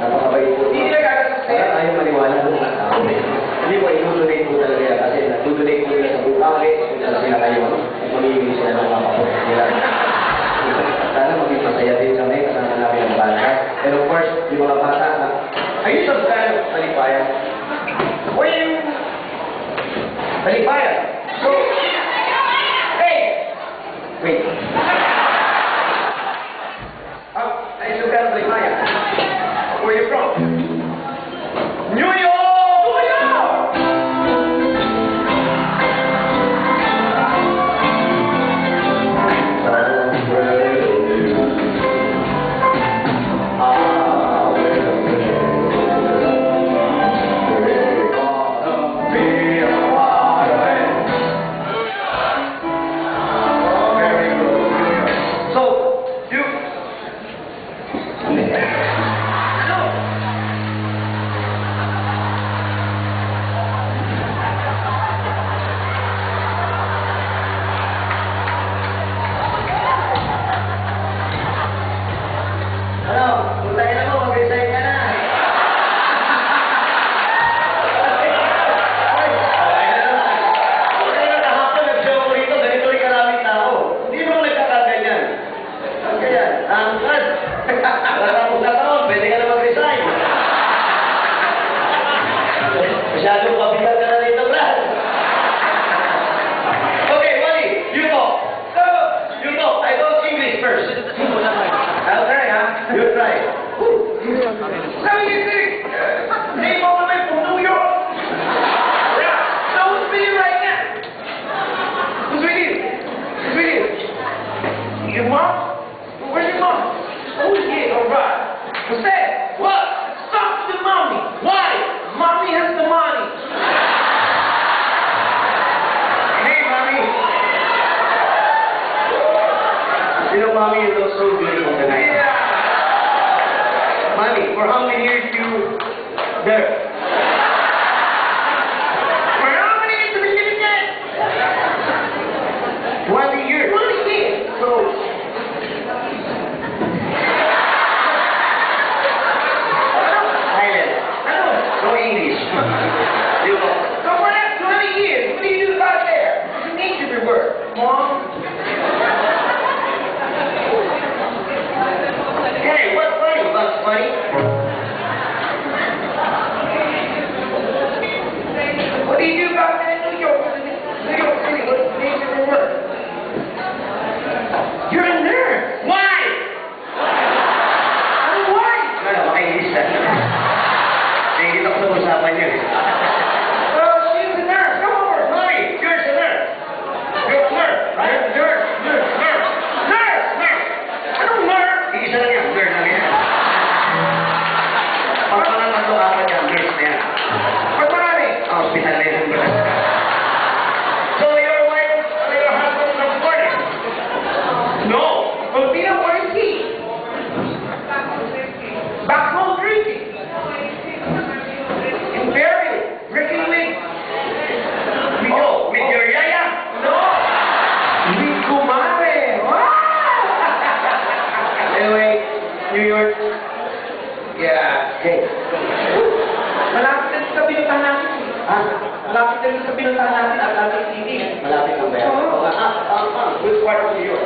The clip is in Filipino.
Napakabait po. Hindi nila gagasto sa'yo. Wala tayong maniwala doon sa tao. Hindi po, i-donate po talaga yan. Kasi nag-donate po nila sa bukake. Kung sila kayo, mamimili sila ng kapapos nila. Sana maging masaya din kami kasama namin ang bata. And of course, yung mga bata na, ayun sa kind of palipayan. O yung palipayan. So, hey! Wait. Ayun sa kind of palipayan. Where you from? New York! New York! Masyadong kapital ka na dito, Brad. Okay, buddy, you go. You go. I go English first. I'll try, huh? You try. How do you think? Name all the way from New York. Yeah. So who's with you right now? Who's with you? Who's with you? Your mom? Where's your mom? Oh, yeah, all right. What's that? What? Stop the mommy. Why? Mommy has the money. Hey, mommy. You know, mommy, you look so beautiful tonight. Yeah. Mommy, for how many years you there? For how many years have you been there? 20 years. 20 years. So. English. You go. So for that 20 years, what do you do about there? You need to be work. Mom? Hey, what's funny? What's funny? What do you do about that in New York? New York City, what do you need to be work? You're a nurse. Why? Why? No, English. Hindi ako sa usapan niyo. Well, she's a nurse. Come over. Mommy, you're a nurse. You're a nurse. Right? Nurse. Nurse. Nurse. Nurse. Nurse. Anong nurse? Isa lang yan. Nurse lang yan. Pag pangalan ito, apat yan. Nurse na yan. Pag marami? Hospital na yan. So, your wife or your husband from Florida? No. Filipino, where is he? Back home drinking. New York. Yeah. Hey. Malapit na sa pinuntahan natin. Ha? Malapit na sa pinuntahan natin at Atlantic City. Malapit na ba yan? Oo. Which part of New York?